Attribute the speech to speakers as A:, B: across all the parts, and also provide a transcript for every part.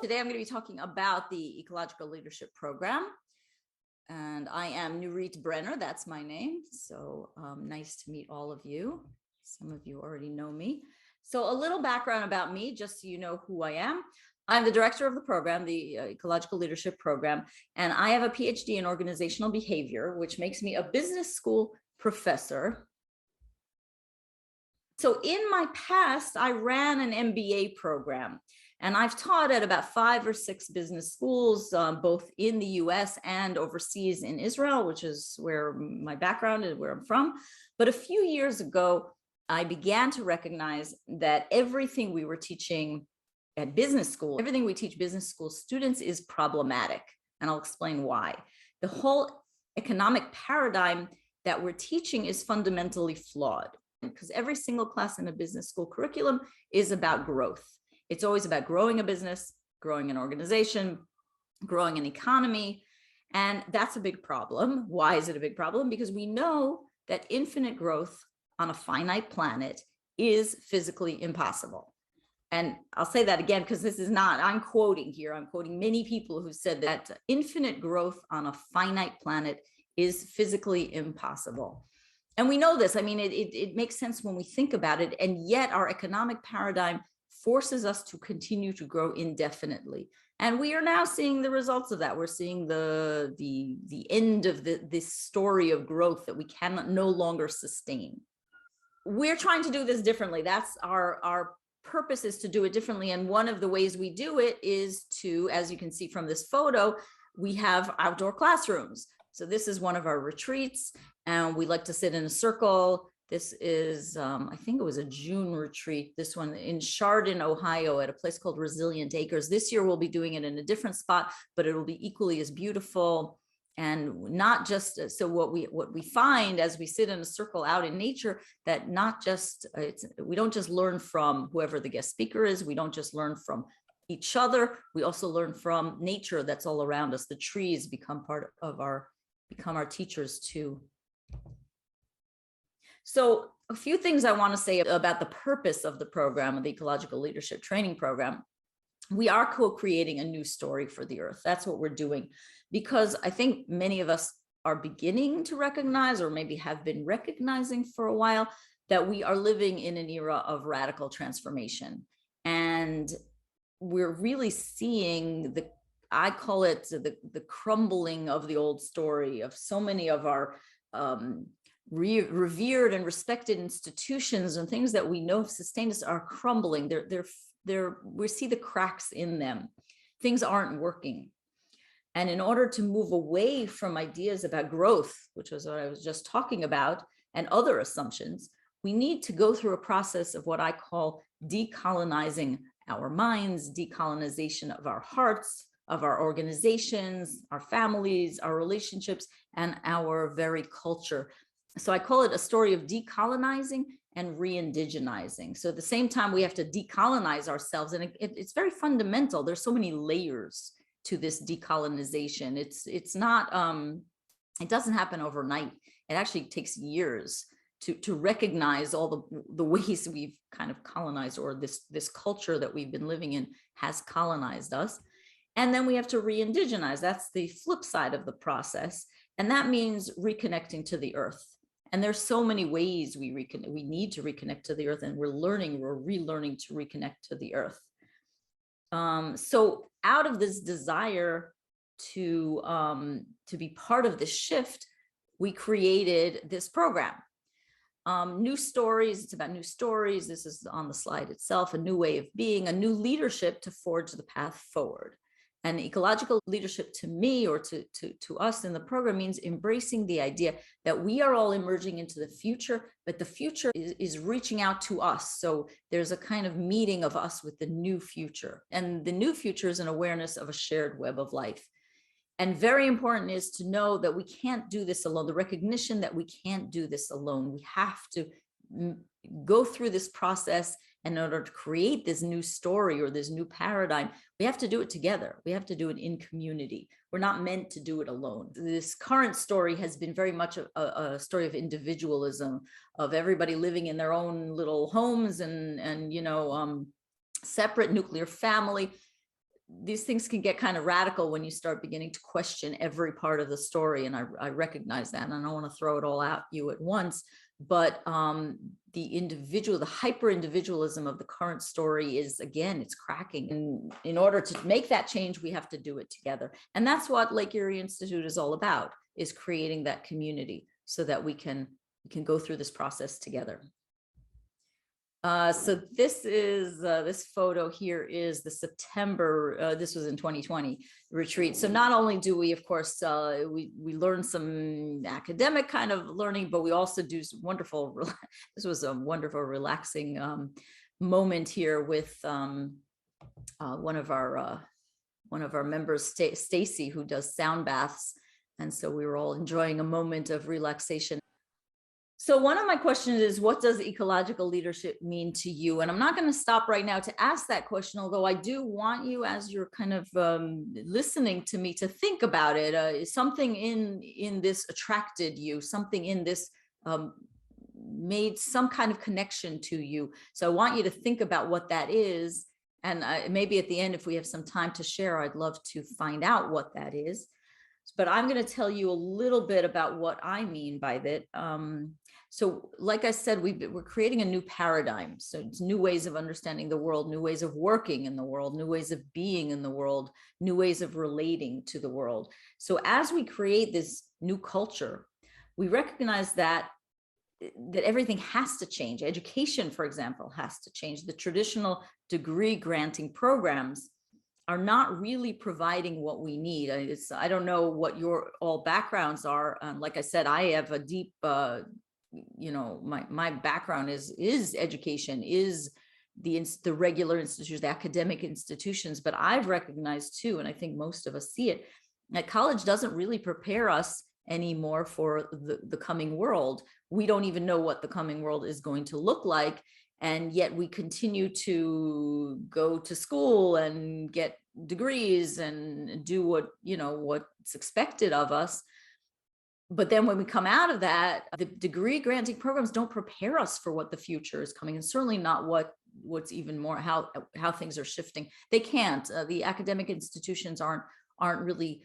A: Today, I'm going to be talking about the Ecological Leadership Program. And I am Nurete Brenner, that's my name. So nice to meet all of you. Some of you already know me. So a little background about me, just so you know who I am. I'm the director of the program, the Ecological Leadership Program, and I have a PhD in organizational behavior, which makes me a business school professor. So in my past, I ran an MBA program, and I've taught at about 5 or 6 business schools, both in the US and overseas in Israel, which is where my background is, where I'm from. But a few years ago, I began to recognize that everything we were teaching at business school, everything we teach business school students is problematic. And I'll explain why. The whole economic paradigm that we're teaching is fundamentally flawed, because every single class in a business school curriculum is about growth. It's always about growing a business, growing an organization, growing an economy. And that's a big problem. Why is it a big problem? Because we know that infinite growth on a finite planet is physically impossible. And I'll say that again, because this is not, I'm quoting here, I'm quoting many people who said that infinite growth on a finite planet is physically impossible. And we know this. I mean, it makes sense when we think about it. And yet our economic paradigm forces us to continue to grow indefinitely. And we are now seeing the results of that. We're seeing the end of this story of growth that we cannot no longer sustain. We're trying to do this differently. That's our purpose, is to do it differently. And one of the ways we do it is to, as you can see from this photo, we have outdoor classrooms. So this is one of our retreats, and we like to sit in a circle. This is, I think it was a June retreat, this one in Chardon, Ohio, at a place called Resilient Acres. This year we'll be doing it in a different spot, but it will be equally as beautiful. And not just, so what we find as we sit in a circle out in nature, that not just, we don't just learn from whoever the guest speaker is, we don't just learn from each other, we also learn from nature that's all around us. The trees become become our teachers too. So a few things I want to say about the purpose of the program, of the Ecological Leadership Training Program. We are co-creating a new story for the earth. That's what we're doing, because I think many of us are beginning to recognize, or maybe have been recognizing for a while, that we are living in an era of radical transformation. And we're really seeing I call it the crumbling of the old story of so many of our revered and respected institutions and things that we know have sustained us are crumbling. We see the cracks in them. Things aren't working. And in order to move away from ideas about growth, which was what I was just talking about, and other assumptions, we need to go through a process of what I call decolonizing our minds, decolonization of our hearts, of our organizations, our families, our relationships, and our very culture. So I call it a story of decolonizing and re-indigenizing. So at the same time, we have to decolonize ourselves, and it's very fundamental. There's so many layers to this decolonization. It's not, it doesn't happen overnight. It actually takes years to recognize all the ways we've kind of colonized, or this culture that we've been living in has colonized us. And then we have to re-indigenize. That's the flip side of the process. And that means reconnecting to the earth. And there's so many ways we need to reconnect to the earth, and we're relearning to reconnect to the earth. So out of this desire to be part of this shift, we created this program. New stories, it's about new stories. This is on the slide itself, a new way of being, a new leadership to forge the path forward. And ecological leadership, to me, or to us in the program, means embracing the idea that we are all emerging into the future, but the future is reaching out to us. So there's a kind of meeting of us with the new future. And the new future is an awareness of a shared web of life. And very important is to know that we can't do this alone. The recognition that we can't do this alone. We have to go through this process And in order to create this new story or this new paradigm, we have to do it together. We have to do it in community. We're not meant to do it alone. This current story has been very much a story of individualism, of everybody living in their own little homes and separate nuclear family. These things can get kind of radical when you start beginning to question every part of the story. And I recognize that, and I don't want to throw it all at you at once. But the hyper individualism of the current story is, again, it's cracking. And in order to make that change, we have to do it together. And that's what Lake Erie Institute is all about, is creating that community so that we can go through this process together. So this photo here is the September, this was in 2020 retreat. So not only do we, of course, we learn some academic kind of learning, but we also do some wonderful, this was a wonderful, relaxing moment here with one of our members, Stacy, who does sound baths. And so we were all enjoying a moment of relaxation. So one of my questions is, what does ecological leadership mean to you? And I'm not going to stop right now to ask that question, although I do want you, as you're kind of listening to me, to think about it. Is something in this attracted you? Something in this made some kind of connection to you? So I want you to think about what that is. And maybe at the end, if we have some time to share, I'd love to find out what that is. But I'm going to tell you a little bit about what I mean by that. So like I said, we're creating a new paradigm. So it's new ways of understanding the world, new ways of working in the world, new ways of being in the world, new ways of relating to the world. So as we create this new culture, we recognize that everything has to change. Education, for example, has to change. The traditional degree granting programs are not really providing what we need. I don't know what your all backgrounds are. Like I said, I have a deep, my background is education, is the regular institutions, the academic institutions. But I've recognized too, and I think most of us see it, that college doesn't really prepare us anymore for the coming world. We don't even know what the coming world is going to look like. And yet we continue to go to school and get degrees and do what's expected of us. But then when we come out of that, the degree granting programs don't prepare us for what the future is coming, and certainly not what's even more, how things are shifting. They can't. The academic institutions aren't really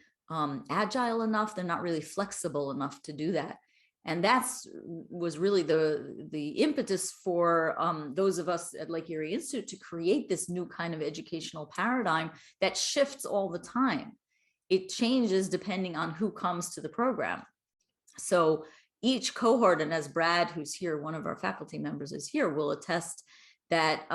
A: agile enough. They're not really flexible enough to do that. And was really the impetus for those of us at Lake Erie Institute to create this new kind of educational paradigm that shifts all the time. It changes depending on who comes to the program. So each cohort, and as Brad, who's here, one of our faculty members is here, will attest that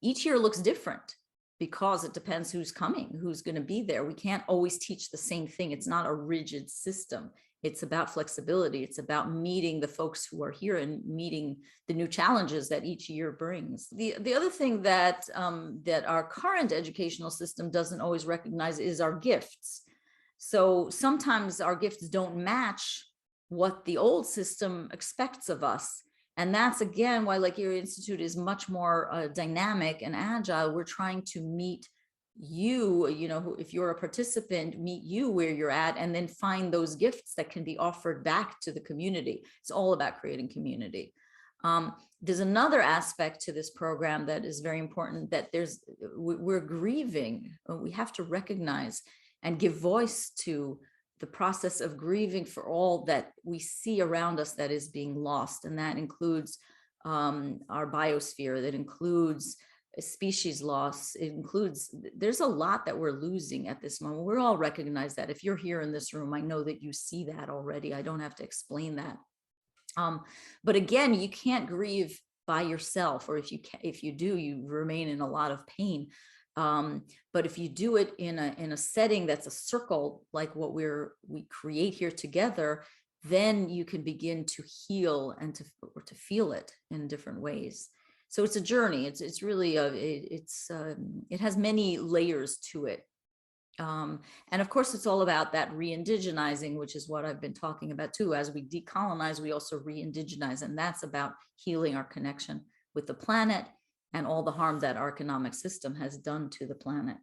A: each year looks different because it depends who's coming, who's going to be there. We can't always teach the same thing. It's not a rigid system. It's about flexibility. It's about meeting the folks who are here and meeting the new challenges that each year brings. The other thing that our current educational system doesn't always recognize is our gifts. So sometimes our gifts don't match what the old system expects of us. And that's, again, why Lake Erie Institute is much more dynamic and agile. We're trying to meet you, if you're a participant, meet you where you're at, and then find those gifts that can be offered back to the community. It's all about creating community. There's another aspect to this program that is very important, that we're grieving. We have to recognize and give voice to the process of grieving for all that we see around us that is being lost. And that includes our biosphere, that includes species loss. It includes, there's a lot that we're losing at this moment. We all recognize that. If you're here in this room, I know that you see that already. I don't have to explain that. But again, you can't grieve by yourself, or if you do, you remain in a lot of pain. But if you do it in a setting that's a circle, like what we create here together, then you can begin to heal and to feel it in different ways. So it's a journey. It's really it has many layers to it. And of course, it's all about that re-indigenizing, which is what I've been talking about too. As we decolonize, we also re-indigenize, and that's about healing our connection with the planet and all the harm that our economic system has done to the planet.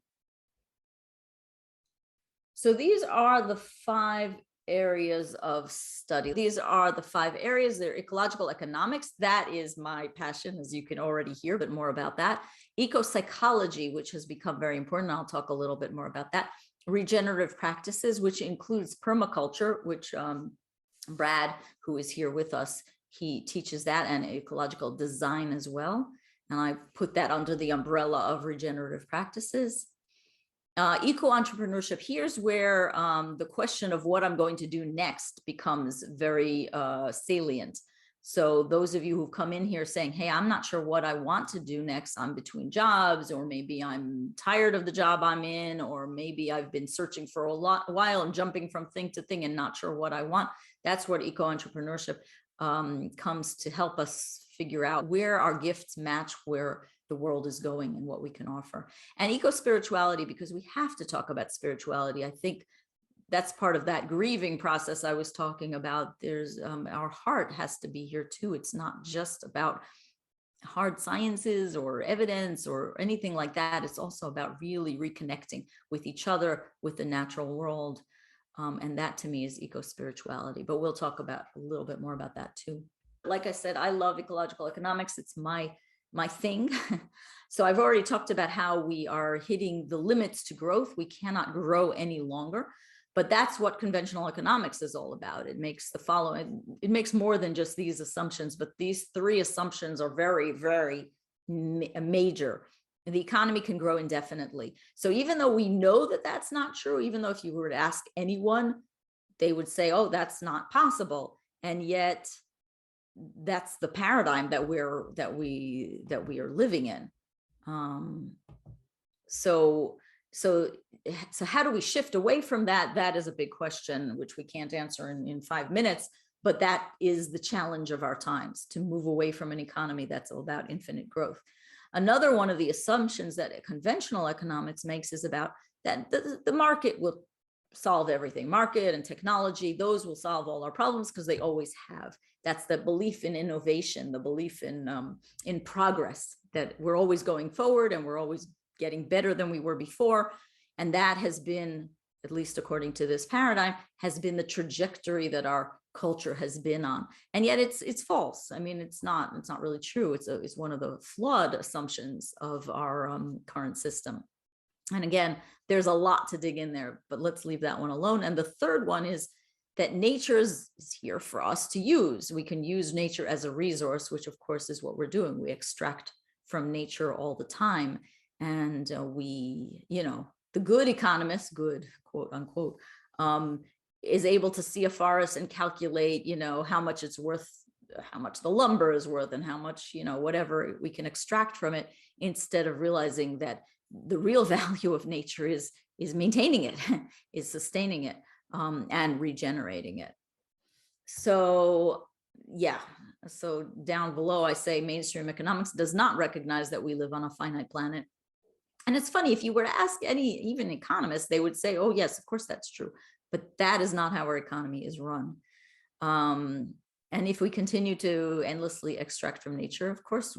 A: So these are the 5 areas of study. These are the 5 areas. They're ecological economics. That is my passion, as you can already hear a bit more about that. Eco-psychology, which has become very important. I'll talk a little bit more about that. Regenerative practices, which includes permaculture, which Brad, who is here with us, he teaches that, and ecological design as well. And I put that under the umbrella of regenerative practices. Eco-entrepreneurship, here's where the question of what I'm going to do next becomes very salient. So those of you who've come in here saying, hey, I'm not sure what I want to do next. I'm between jobs, or maybe I'm tired of the job I'm in, or maybe I've been searching for a while and jumping from thing to thing and not sure what I want. That's what eco-entrepreneurship comes to help us figure out where our gifts match where the world is going and what we can offer. And eco-spirituality, because we have to talk about spirituality. I think that's part of that grieving process I was talking about. There's our heart has to be here too. It's not just about hard sciences or evidence or anything like that. It's also about really reconnecting with each other, with the natural world. And that to me is eco-spirituality, but we'll talk about a little bit more about that too. Like I said, I love ecological economics. It's my thing. So I've already talked about how we are hitting the limits to growth. We cannot grow any longer, but that's what conventional economics is all about. It makes the following, it makes more than just these assumptions, but these 3 assumptions are very, very major. The economy can grow indefinitely. So even though we know that that's not true, even though if you were to ask anyone, they would say, oh, that's not possible. And yet that's the paradigm that we are living in. So how do we shift away from that? That is a big question, which we can't answer in 5 minutes, but that is the challenge of our times, to move away from an economy that's all about infinite growth. Another one of the assumptions that conventional economics makes is about that the market will solve everything. Market and technology, those will solve all our problems because they always have. That's the belief in innovation, the belief in progress, that we're always going forward and we're always getting better than we were before. And that has been, at least according to this paradigm, has been the trajectory that our culture has been on. And yet it's false. I mean, it's not really true. It's one of the flawed assumptions of our current system. And again, there's a lot to dig in there, but let's leave that one alone. And the third one is that nature is here for us to use. We can use nature as a resource, which of course is what we're doing. We extract from nature all the time. And the good economist, good, quote unquote, is able to see a forest and calculate, how much it's worth, how much the lumber is worth, and how much, whatever we can extract from it, instead of realizing that the real value of nature is maintaining it, is sustaining it, and regenerating it. So yeah, so down below I say mainstream economics does not recognize that we live on a finite planet. And it's funny, if you were to ask even economists, they would say, oh yes, of course that's true, but that is not how our economy is run. And if we continue to endlessly extract from nature, of course,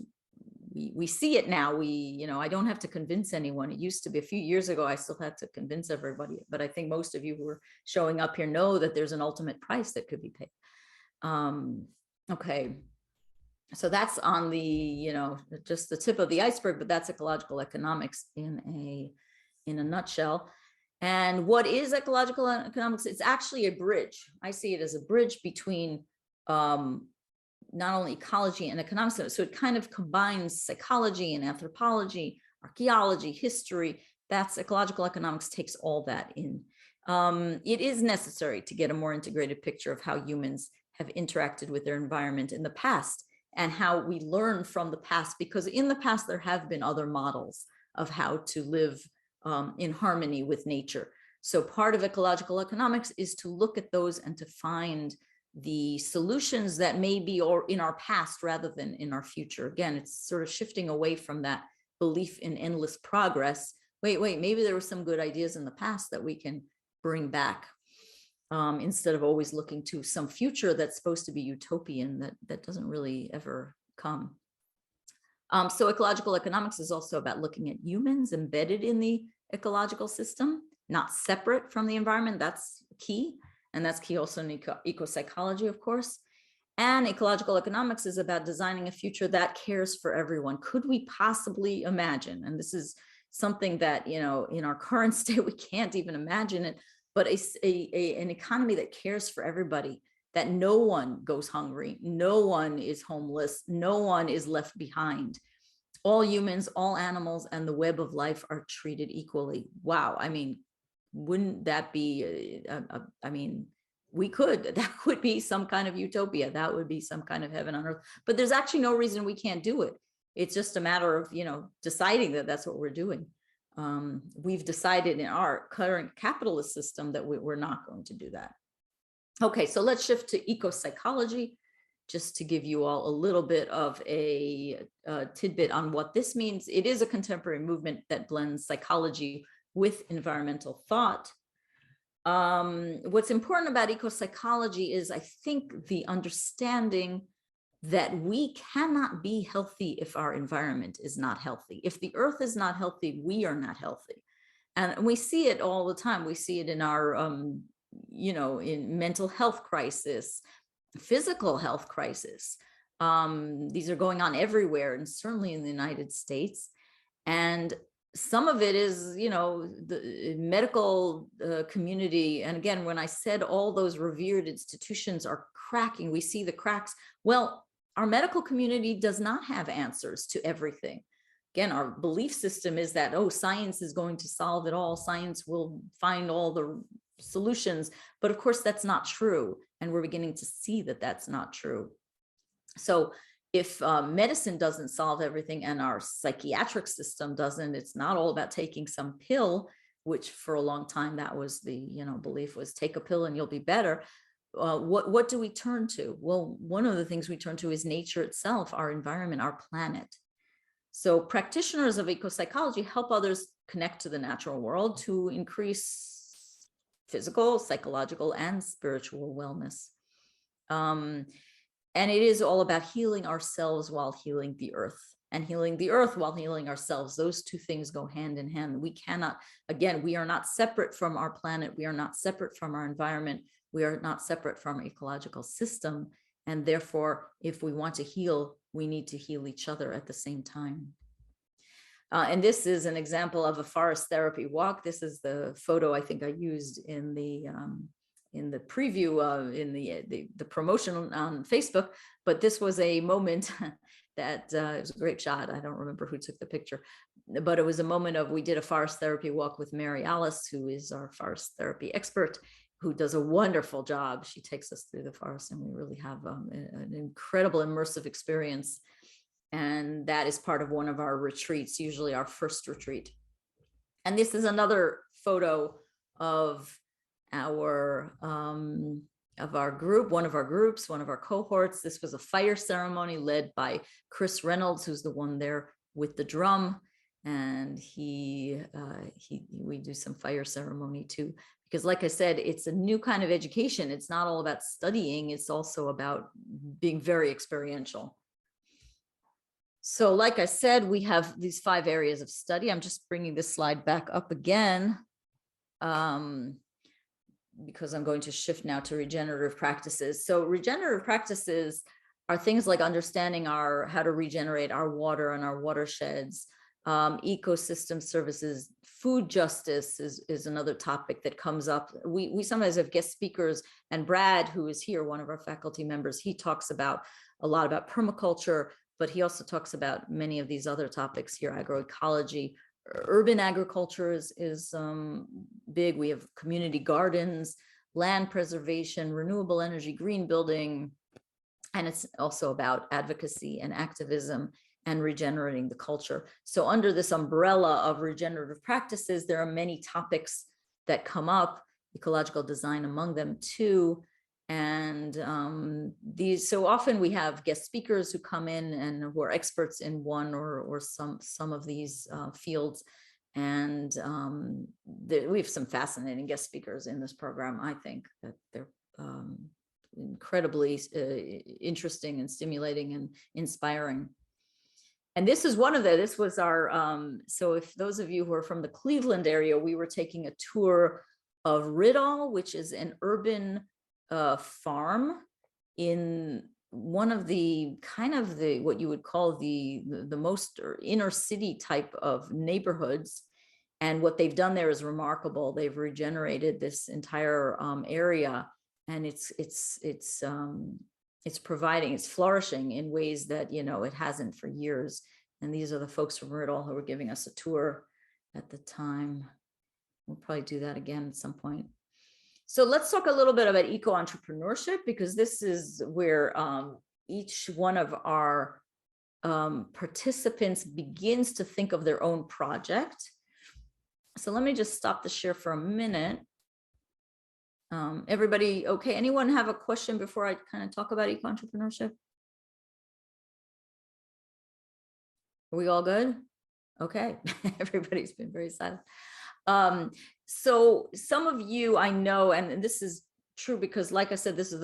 A: we see it now. I don't have to convince anyone. It used to be a few years ago, I still had to convince everybody, but I think most of you who are showing up here know that there's an ultimate price that could be paid. Okay. So that's on the, just the tip of the iceberg, but that's ecological economics in a nutshell. And what is ecological economics? It's actually a bridge. I see it as a bridge between not only ecology and economics. So it kind of combines psychology and anthropology, archaeology, history. That's ecological economics, takes all that in. It is necessary to get a more integrated picture of how humans have interacted with their environment in the past and how we learn from the past, because in the past there have been other models of how to live in harmony with nature. So part of ecological economics is to look at those and to find the solutions that may be in our past rather than in our future. Again, it's sort of shifting away from that belief in endless progress. Wait, maybe there were some good ideas in the past that we can bring back, instead of always looking to some future that's supposed to be utopian that doesn't really ever come. So ecological economics is also about looking at humans embedded in the ecological system, not separate from the environment. That's key. And that's key also in eco-psychology, of course. And ecological economics is about designing a future that cares for everyone. Could we possibly imagine, and this is something that, in our current state, we can't even imagine it, but an economy that cares for everybody, that no one goes hungry, no one is homeless, no one is left behind. All humans, all animals, and the web of life are treated equally. Wow. I mean, wouldn't that be, that would be some kind of utopia. That would be some kind of heaven on earth. But there's actually no reason we can't do it. It's just a matter of, deciding that that's what we're doing. We've decided in our current capitalist system that we're not going to do that. Okay, so let's shift to eco-psychology, just to give you all a little bit of a tidbit on what this means. It is a contemporary movement that blends psychology with environmental thought. What's important about eco-psychology is, I think, the understanding that we cannot be healthy if our environment is not healthy. If the earth is not healthy, we are not healthy. And we see it all the time. We see it in our, in mental health crisis, physical health crisis. These are going on everywhere, and certainly in the United States. And some of it is, the medical community. And again, when I said all those revered institutions are cracking, we see the cracks. Well, our medical community does not have answers to everything. Again, our belief system is that, science is going to solve it all. Science will find all the solutions. But of course, that's not true. And we're beginning to see that that's not true. So if medicine doesn't solve everything and our psychiatric system doesn't, it's not all about taking some pill, which for a long time that was the belief was take a pill and you'll be better. What do we turn to? Well, one of the things we turn to is nature itself, our environment, our planet. So practitioners of eco-psychology help others connect to the natural world to increase physical, psychological, and spiritual wellness. And it is all about healing ourselves while healing the earth, and healing the earth while healing ourselves. Those two things go hand in hand. We cannot, again, we are not separate from our planet. We are not separate from our environment. We are not separate from our ecological system. And therefore, if we want to heal, we need to heal each other at the same time. And this is an example of a forest therapy walk. This is the photo I think I used in the preview, in the promotion on Facebook. But this was a moment that it was a great shot. I don't remember who took the picture, but it was a moment of, we did a forest therapy walk with Mary Alice, who is our forest therapy expert, who does a wonderful job. She takes us through the forest, and we really have an incredible immersive experience. And that is part of one of our retreats, usually our first retreat. And this is another photo of our group, one of our cohorts. This was a fire ceremony led by Chris Reynolds, who's the one there with the drum. And we do some fire ceremony too, because like I said, it's a new kind of education. It's not all about studying. It's also about being very experiential. So like I said, we have these 5 areas of study. I'm just bringing this slide back up again, because I'm going to shift now to regenerative practices. So regenerative practices are things like understanding how to regenerate our water and our watersheds, ecosystem services. Food justice is another topic that comes up. We sometimes have guest speakers, and Brad, who is here, one of our faculty members, he talks a lot about permaculture, but he also talks about many of these other topics here, agroecology. Urban agriculture is big. We have community gardens, land preservation, renewable energy, green building, and it's also about advocacy and activism and regenerating the culture. So under this umbrella of regenerative practices, there are many topics that come up, ecological design among them too. And so often we have guest speakers who come in and who are experts in one or some of these fields. And we have some fascinating guest speakers in this program. I think that they're incredibly interesting and stimulating and inspiring. And this is one of this was our, so if those of you who are from the Cleveland area, we were taking a tour of Ridall, which is an urban farm in one of the kind of the, what you would call the most inner city type of neighborhoods. And what they've done there is remarkable. They've regenerated this entire area, and it's providing, it's flourishing in ways that, you know, it hasn't for years. And these are the folks from Ridall who were giving us a tour at the time. We'll probably do that again at some point. So let's talk a little bit about eco-entrepreneurship, because this is where each one of our participants begins to think of their own project. So let me just stop the share for a minute. Everybody okay? Anyone have a question before I kind of talk about eco-entrepreneurship? Are we all good? Okay, everybody's been very silent. So some of you I know, and this is true because, like I said, this is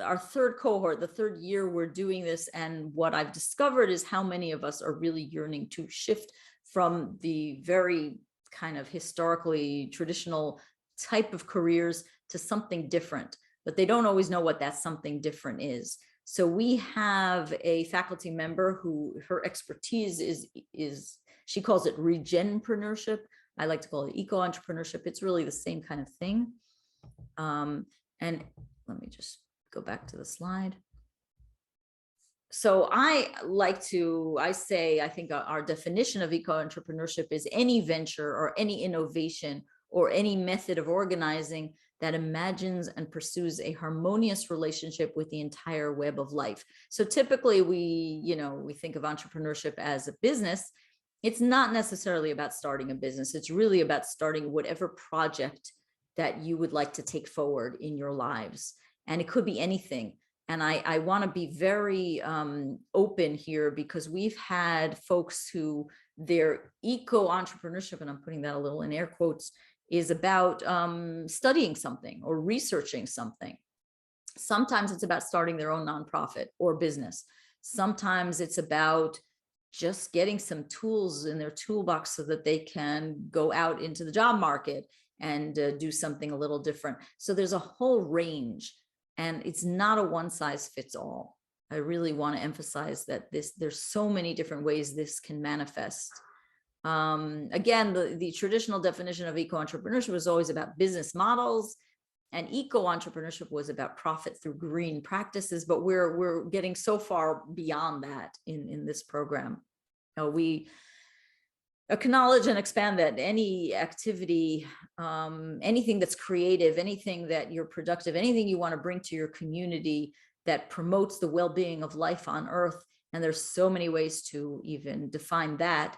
A: our third cohort, the third year we're doing this. And what I've discovered is how many of us are really yearning to shift from the very kind of historically traditional type of careers to something different, but they don't always know what that something different is. So we have a faculty member who her expertise is she calls it regenpreneurship. I like to call it eco-entrepreneurship. It's really the same kind of thing. And let me just go back to the slide. So I think our definition of eco-entrepreneurship is any venture or any innovation or any method of organizing that imagines and pursues a harmonious relationship with the entire web of life. So typically we think of entrepreneurship as a business. It's not necessarily about starting a business. It's really about starting whatever project that you would like to take forward in your lives. And it could be anything. And I want to be very open here, because we've had folks who their eco-entrepreneurship, and I'm putting that a little in air quotes, is about studying something or researching something. Sometimes it's about starting their own nonprofit or business. Sometimes it's about just getting some tools in their toolbox so that they can go out into the job market and do something a little different. So there's a whole range, and it's not a one size fits all. I really want to emphasize that there's so many different ways this can manifest. Again, the traditional definition of eco-entrepreneurship was always about business models, and eco-entrepreneurship was about profit through green practices, but we're getting so far beyond that in this program. We acknowledge and expand that any activity, anything that's creative, anything that you're productive, anything you want to bring to your community that promotes the well-being of life on Earth, and there's so many ways to even define that,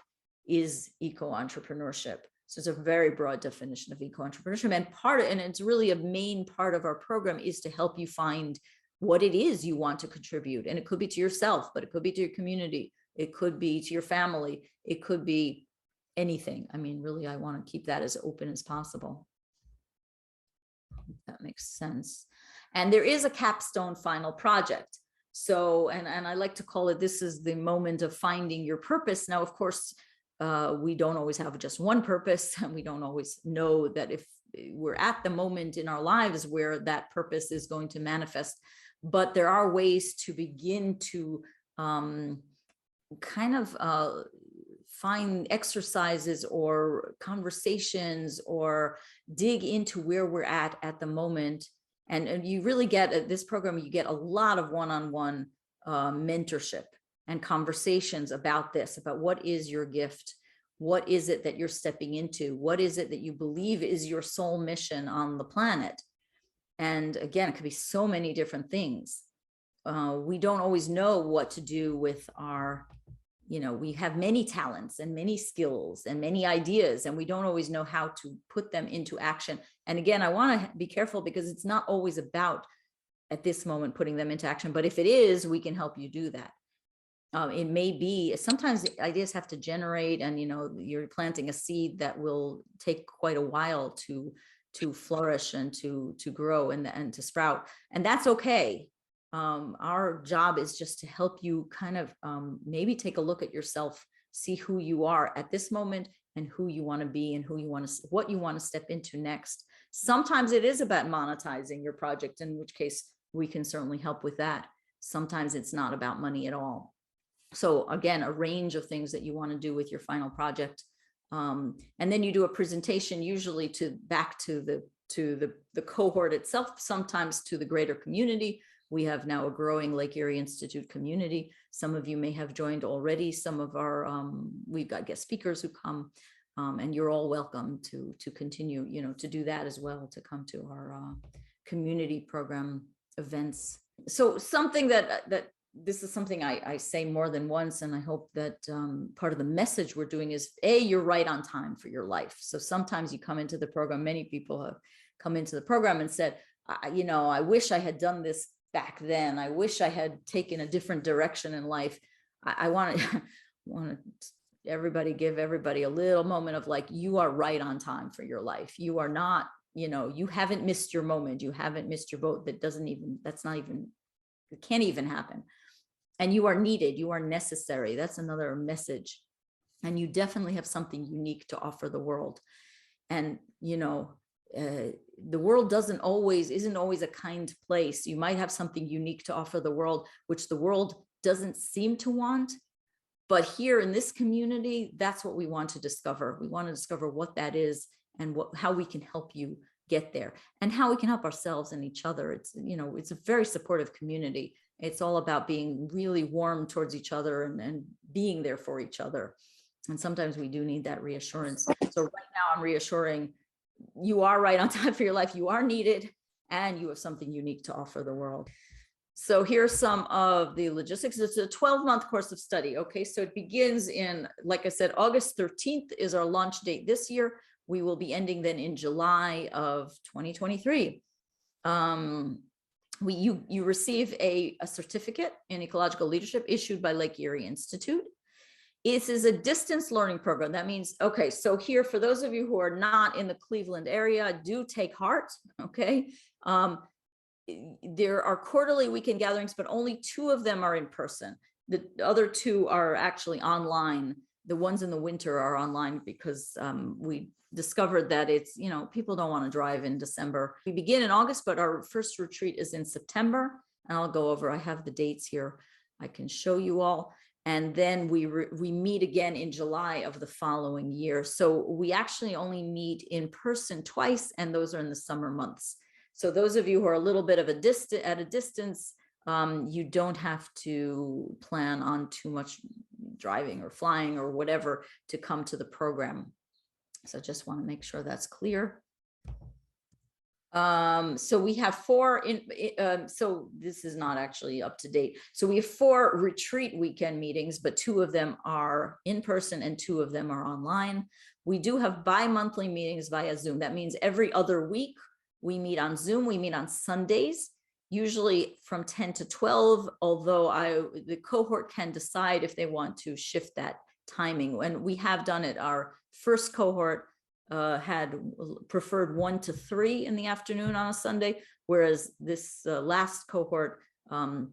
A: is eco-entrepreneurship. So it's a very broad definition of eco-entrepreneurship, and it's really a main part of our program is to help you find what it is you want to contribute. And it could be to yourself, but it could be to your community. It could be to your family. It could be anything. I mean, really, I want to keep that as open as possible. If that makes sense. And there is a capstone final project. So, and I like to call it, this is the moment of finding your purpose. Now, of course, we don't always have just one purpose, and we don't always know that if we're at the moment in our lives where that purpose is going to manifest, but there are ways to begin to kind of find exercises or conversations or dig into where we're at the moment. And you really get at this program, you get a lot of one-on-one mentorship and conversations about this, about what is your gift? What is it that you're stepping into? What is it that you believe is your soul mission on the planet? And again, it could be so many different things. We don't always know what to do with our, we have many talents and many skills and many ideas, and we don't always know how to put them into action. And again, I want to be careful, because it's not always about, at this moment, putting them into action. But if it is, we can help you do that. It may be, sometimes ideas have to generate, and you're planting a seed that will take quite a while to flourish and to grow and to sprout, and that's okay. Our job is just to help you kind of maybe take a look at yourself, see who you are at this moment and who you want to be and what you want to step into next. Sometimes it is about monetizing your project, in which case we can certainly help with that. Sometimes it's not about money at all. So again, a range of things that you want to do with your final project. And then you do a presentation, usually back to the cohort itself, sometimes to the greater community. We have now a growing Lake Erie Institute community. Some of you may have joined already. Some of our, we've got guest speakers who come, and you're all welcome to continue, to do that as well, to come to our community program events. So something that this is something I say more than once, and I hope that part of the message we're doing is, you're right on time for your life. So sometimes you come into the program, many people have come into the program and said, I wish I had done this back then. I wish I had taken a different direction in life. I want to give everybody a little moment of like, you are right on time for your life. You are not, you haven't missed your moment. You haven't missed your boat. It can't even happen. And you are needed. You are necessary. That's another message. And you definitely have something unique to offer the world. And, the world isn't always a kind place. You might have something unique to offer the world, which the world doesn't seem to want. But here in this community, that's what we want to discover. We want to discover what that is and how we can help you get there and how we can help ourselves and each other. It's a very supportive community. It's all about being really warm towards each other and being there for each other. And sometimes we do need that reassurance. So right now I'm reassuring you are right on time for your life. You are needed and you have something unique to offer the world. So here's some of the logistics. It's a 12-month course of study. Okay, so it begins in, like I said, August 13th is our launch date this year. We will be ending then in July of 2023. You receive a certificate in ecological leadership issued by Lake Erie Institute. This is a distance learning program. That means, okay, so here, for those of you who are not in the Cleveland area, do take heart, okay? There are quarterly weekend gatherings, but only 2 of them are in person. The other 2 are actually online. The ones in the winter are online because we discovered that it's, people don't want to drive in December. We begin in August, but our first retreat is in September. And I'll go over, I have the dates here. I can show you all. And then we meet again in July of the following year. So we actually only meet in person twice, and those are in the summer months. So those of you who are a little bit of at a distance, you don't have to plan on too much driving or flying or whatever to come to the program. So just want to make sure that's clear. So we have 4 so this is not actually up to date. So we have 4 retreat weekend meetings, but 2 of them are in person and 2 of them are online. We do have bi-monthly meetings via Zoom. That means every other week we meet on Zoom. We meet on Sundays, usually from 10 to 12, although the cohort can decide if they want to shift that timing. And we have done it. Our first cohort had preferred 1 to 3 in the afternoon on a Sunday, whereas this last cohort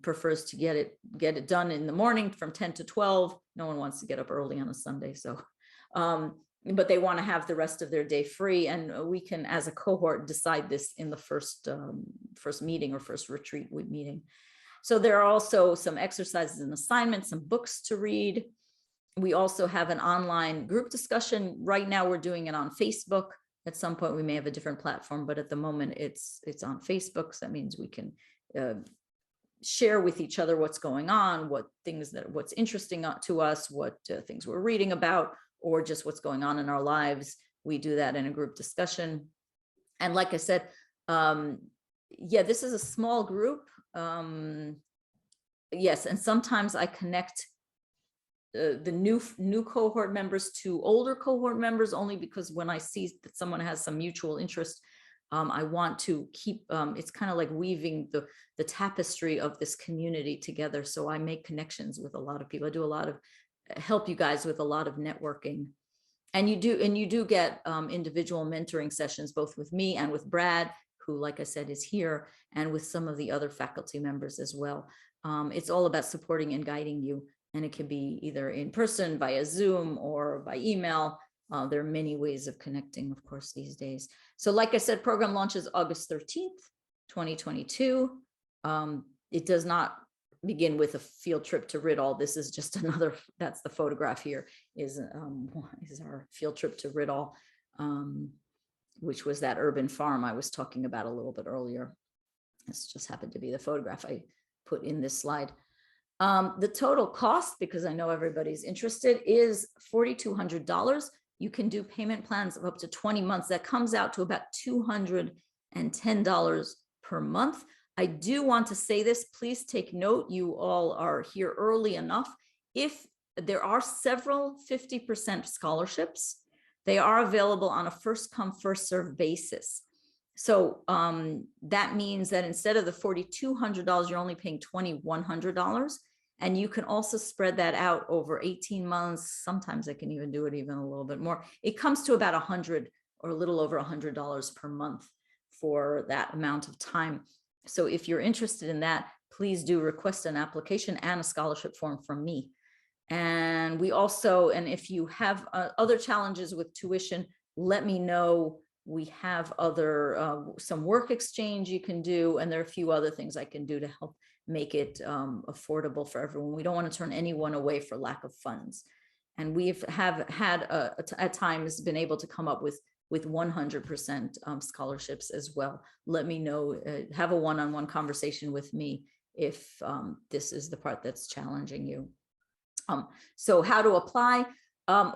A: prefers to get it done in the morning from 10 to 12. No one wants to get up early on a Sunday, so but they want to have the rest of their day free, and we can, as a cohort, decide this in the first meeting or first retreat meeting. So there are also some exercises and assignments, some books to read. We also have an online group discussion. Right now we're doing it on Facebook. At some point we may have a different platform, but at the moment it's on Facebook. So that means we can share with each other what's going on, what's interesting to us, what things we're reading about, or just what's going on in our lives. We do that in a group discussion. And like I said, this is a small group. Yes, and sometimes I connect the new cohort members to older cohort members, only because when I see that someone has some mutual interest, I want to keep, it's kind of like weaving the tapestry of this community together. So I make connections with a lot of people. I do a lot of, help you guys with a lot of networking. And you do get individual mentoring sessions, both with me and with Brad, who, like I said, is here, and with some of the other faculty members as well. It's all about supporting and guiding you, and it can be either in person, via Zoom, or by email. There are many ways of connecting, of course, these days. So like I said, program launches August 13th, 2022. It does not begin with a field trip to Riddall. This is just another, that's the photograph here, is our field trip to Riddall, which was that urban farm I was talking about a little bit earlier. This just happened to be the photograph I put in this slide. The total cost, because I know everybody's interested, is $4,200. You can do payment plans of up to 20 months. That comes out to about $210 per month. I do want to say this, please take note, you all are here early enough. If there are several 50% scholarships, they are available on a first come, first served basis. So that means that instead of the $4,200, you're only paying $2,100. And you can also spread that out over 18 months. Sometimes I can even do it even a little bit more. It comes to about $100 or a little over $100 per month for that amount of time. So if you're interested in that, please do request an application and a scholarship form from me. And we also, and if you have other challenges with tuition, let me know. We have other, some work exchange you can do, and there are a few other things I can do to help make it affordable for everyone. We don't want to turn anyone away for lack of funds. And we have had at times been able to come up with 100% scholarships as well. Let me know, have a one-on-one conversation with me if this is the part that's challenging you. So how to apply?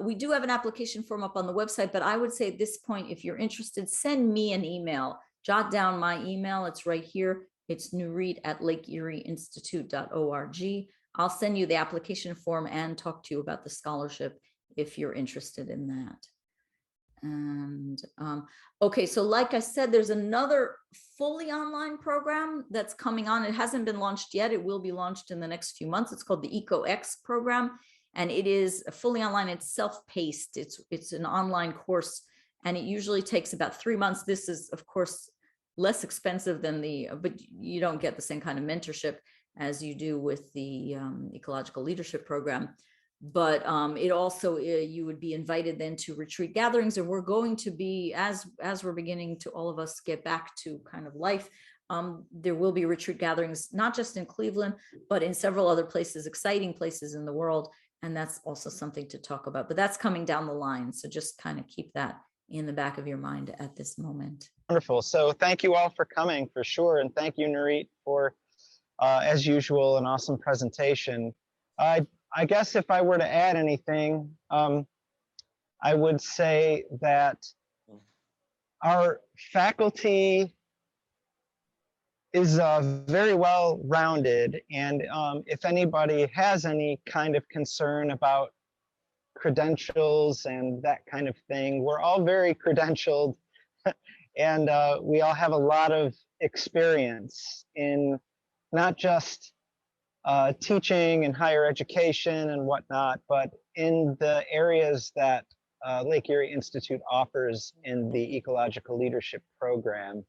A: We do have an application form up on the website, but I would say at this point, if you're interested, send me an email. Jot down my email. It's right here. It's nurete@lakeerieinstitute.org. I'll send you the application form and talk to you about the scholarship if you're interested in that. And okay, so like I said, there's another fully online program that's coming on. It hasn't been launched yet. It will be launched in the next few months. It's called the Eco-X program, and it is fully online. It's self-paced. It's an online course, and it usually takes about 3 months. This is, of course, less expensive than but you don't get the same kind of mentorship as you do with the Ecological Leadership program. But it also, you would be invited then to retreat gatherings, and we're going to be, as we're beginning to all of us get back to kind of life, there will be retreat gatherings, not just in Cleveland, but in several other places, exciting places in the world. And that's also something to talk about, but that's coming down the line. So just kind of keep that in the back of your mind at this moment.
B: Wonderful. So thank you all for coming, for sure. And thank you, Nurete, for, as usual, an awesome presentation. I guess if I were to add anything, I would say that our faculty is very well rounded. And if anybody has any kind of concern about credentials and that kind of thing, we're all very credentialed. And we all have a lot of experience in not just teaching and higher education and whatnot, but in the areas that Lake Erie Institute offers in the Ecological Leadership program.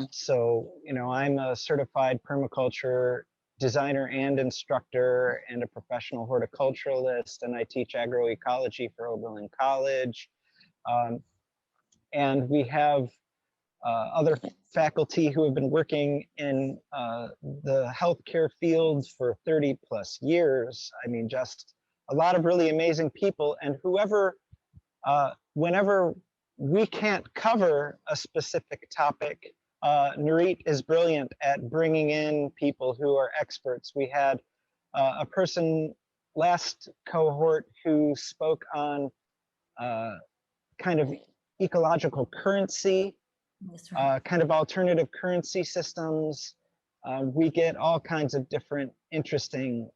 B: So, you know, I'm a certified permaculture designer and instructor and a professional horticulturalist, and I teach agroecology for Oberlin College. And we have other faculty who have been working in the healthcare field for 30+ years. I mean, just a lot of really amazing people. And whenever we can't cover a specific topic, Nurete is brilliant at bringing in people who are experts. We had a person last cohort who spoke on kind of ecological currency, kind of alternative currency systems. We get all kinds of different interesting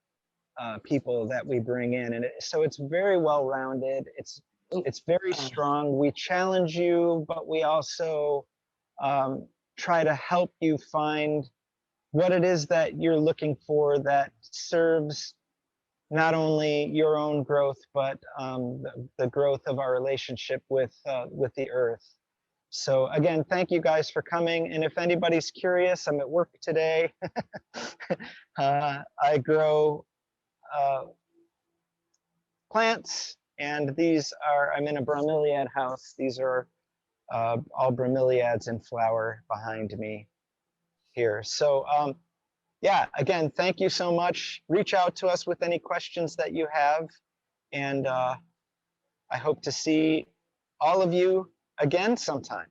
B: people that we bring in, and so it's very well rounded. It's very strong. We challenge you, but we also try to help you find what it is that you're looking for that serves not only your own growth, but the growth of our relationship with the earth. So again, thank you guys for coming. And if anybody's curious, I'm at work today. I grow plants, and these are, I'm in a bromeliad house. These are all bromeliads in flower behind me here. So yeah, again, thank you so much. Reach out to us with any questions that you have. And I hope to see all of you again sometime.